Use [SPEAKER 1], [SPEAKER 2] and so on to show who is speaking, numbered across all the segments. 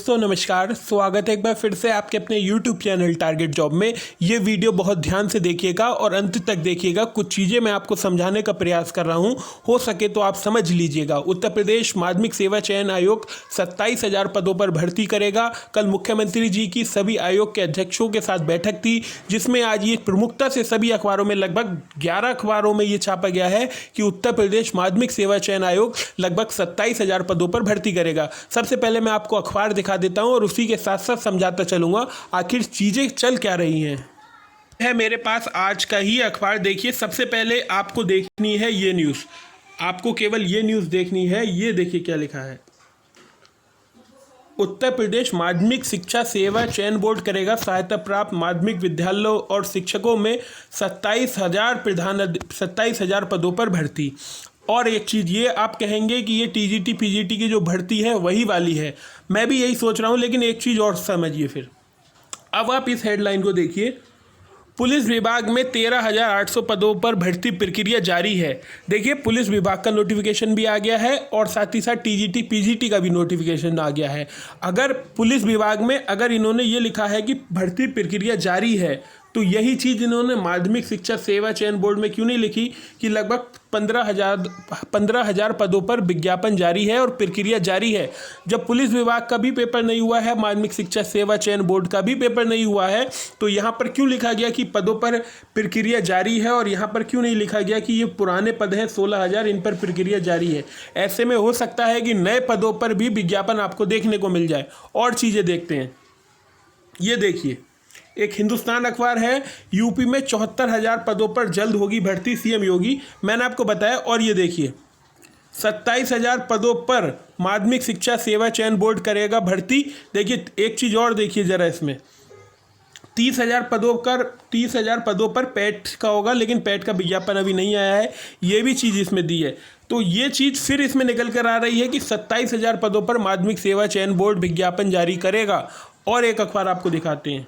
[SPEAKER 1] दोस्तों नमस्कार, स्वागत है एक बार फिर से आपके अपने YouTube चैनल टारगेट जॉब में। ये वीडियो बहुत ध्यान से देखिएगा और अंत तक देखिएगा। कुछ चीज़ें मैं आपको समझाने का प्रयास कर रहा हूँ, हो सके तो आप समझ लीजिएगा। उत्तर प्रदेश माध्यमिक सेवा चयन आयोग 27,000 पदों पर भर्ती करेगा। कल मुख्यमंत्री जी की सभी आयोग के अध्यक्षों के साथ बैठक थी, जिसमें आज ये प्रमुखता से सभी अखबारों में लगभग 11 अखबारों में ये छापा गया है कि उत्तर प्रदेश माध्यमिक सेवा चयन आयोग लगभग 27,000 पदों पर भर्ती करेगा। सबसे पहले मैं आपको अखबार दिखा देता हूं और उसी के साथ साथ समझाता चलूंगा आखिर चीजें चल क्या रही हैं। है मेरे पास आज का ही अखबार। देखिए, सबसे पहले आपको देखनी है ये न्यूज़। आपको केवल ये न्यूज़ देखनी है। ये देखिए क्या लिखा है। उत्तर प्रदेश माध्यमिक शिक्षा सेवा चयन बोर्ड करेगा सहायता प्राप्त माध्यमिक विद्यालयों और शिक्षकों में 27,000 पदों पर भर्ती। और एक चीज़ ये आप कहेंगे कि ये टीजीटी पीजीटी की जो भर्ती है वही वाली है। मैं भी यही सोच रहा हूँ, लेकिन एक चीज़ और समझिए फिर। अब आप इस हेडलाइन को देखिए। पुलिस विभाग में 13,800 पदों पर भर्ती प्रक्रिया जारी है। देखिए, पुलिस विभाग का नोटिफिकेशन भी आ गया है और साथ ही साथ टीजीटी पीजीटी का भी नोटिफिकेशन आ गया है। अगर पुलिस विभाग में अगर इन्होंने ये लिखा है कि भर्ती प्रक्रिया जारी है, तो यही चीज़ इन्होंने माध्यमिक शिक्षा सेवा चयन बोर्ड में क्यों नहीं लिखी कि लगभग 15,000 पदों पर विज्ञापन जारी है और प्रक्रिया जारी है। जब पुलिस विभाग का भी पेपर नहीं हुआ है, माध्यमिक शिक्षा सेवा चयन बोर्ड का भी पेपर नहीं हुआ है, तो यहाँ पर क्यों लिखा गया कि पदों पर प्रक्रिया जारी है और यहाँ पर क्यों नहीं लिखा गया कि ये पुराने पद हैं 16,000, इन पर प्रक्रिया जारी है। ऐसे में हो सकता है कि नए पदों पर भी विज्ञापन आपको देखने को मिल जाए। और चीज़ें देखते हैं। ये देखिए, एक हिंदुस्तान अखबार है। यूपी में 74,000 पदों पर जल्द होगी भर्ती, सीएम योगी। मैंने आपको बताया। और ये देखिए, 27,000 पदों पर माध्यमिक शिक्षा सेवा चयन बोर्ड करेगा भर्ती। देखिए, एक चीज़ और देखिए ज़रा इसमें। 30,000 पदों पर पैट का होगा, लेकिन पैट का विज्ञापन अभी नहीं आया है। ये भी चीज़ इसमें दी है। तो ये चीज़ फिर इसमें निकल कर आ रही है कि 27,000 पदों पर माध्यमिक सेवा चयन बोर्ड विज्ञापन जारी करेगा। और एक अखबार आपको दिखाते हैं।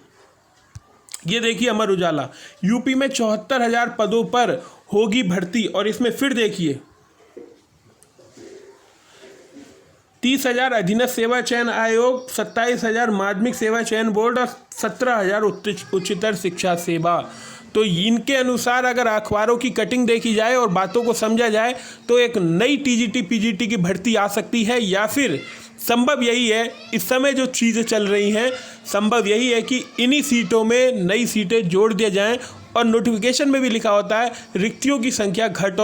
[SPEAKER 1] ये देखिए, अमर उजाला। यूपी में 74,000 पदों पर होगी भर्ती। और इसमें फिर देखिए, 30,000 अधीनस्थ सेवा चयन आयोग, 27,000 माध्यमिक सेवा चयन बोर्ड और 17,000 उच्चतर शिक्षा सेवा। तो इनके अनुसार अगर अखबारों की कटिंग देखी जाए और बातों को समझा जाए तो एक नई टीजीटी पीजीटी की भर्ती आ सकती है, या फिर संभव यही है, इस समय जो चीज़ें चल रही हैं, संभव यही है कि इन्हीं सीटों में नई सीटें जोड़ दिया जाएं। और नोटिफिकेशन में भी लिखा होता है रिक्तियों की संख्या घट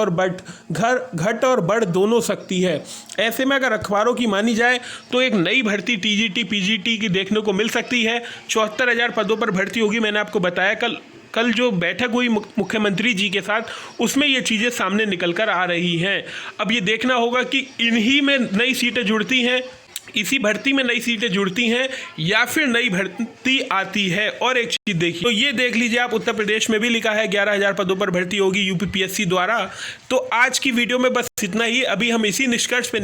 [SPEAKER 1] और बढ़ दोनों सकती है। ऐसे में अगर अखबारों की मानी जाए तो एक नई भर्ती टीजीटी पीजीटी की देखने को मिल सकती है। 74,000 पदों पर भर्ती होगी। मैंने आपको बताया कल जो बैठक हुई मुख्यमंत्री जी के साथ, उसमें ये चीज़ें सामने निकल कर आ रही हैं। अब ये देखना होगा कि इन्हीं में नई सीटें जुड़ती हैं, इसी भर्ती में नई सीटें जुड़ती हैं, या फिर नई भर्ती आती है। और एक चीज़ देखिए, तो ये देख लीजिए आप, उत्तर प्रदेश में भी लिखा है 11,000 पदों पर भर्ती होगी यूपीपीएससी द्वारा। तो आज की वीडियो में बस इतना ही। अभी हम इसी निष्कर्ष पे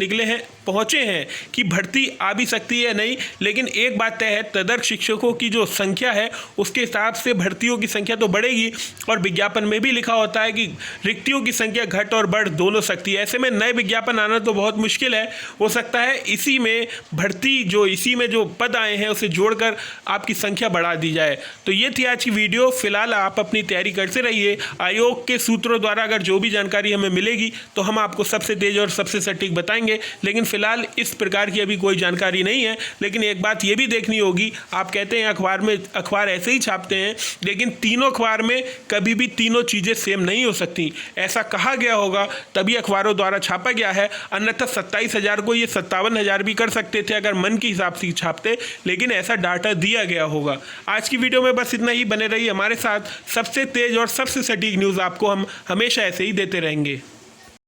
[SPEAKER 1] पहुंचे हैं कि भर्ती आ भी सकती है नहीं, लेकिन एक बात तय है, तदर्थ शिक्षकों की जो संख्या है उसके हिसाब से भर्तियों की संख्या तो बढ़ेगी। और विज्ञापन में भी लिखा होता है कि रिक्तियों की संख्या घट और बढ़ दोनों सकती है। ऐसे में नए विज्ञापन आना तो बहुत मुश्किल है। हो सकता है इसी में इसी में जो पद आए हैं उसे जोड़कर आपकी संख्या बढ़ा दी जाए। तो ये थी आज की वीडियो। फिलहाल आप अपनी तैयारी करते रहिए। आयोग के सूत्रों द्वारा अगर जो भी जानकारी हमें मिलेगी तो हम आपको सबसे तेज और सबसे सटीक बताएंगे, लेकिन फिलहाल इस प्रकार की अभी कोई जानकारी नहीं है। लेकिन एक बात ये भी देखनी होगी, आप कहते हैं अखबार ऐसे ही छापते हैं, लेकिन तीनों अखबार में कभी भी तीनों चीज़ें सेम नहीं हो सकती। ऐसा कहा गया होगा तभी अखबारों द्वारा छापा गया है, अन्यथा 27,000 को ये 57,000 भी कर सकते थे अगर मन के हिसाब से छापते, लेकिन ऐसा डाटा दिया गया होगा। आज की वीडियो में बस इतना ही। बने रहिए हमारे साथ। सबसे तेज और सबसे सटीक न्यूज़ आपको हम हमेशा ऐसे ही देते रहेंगे।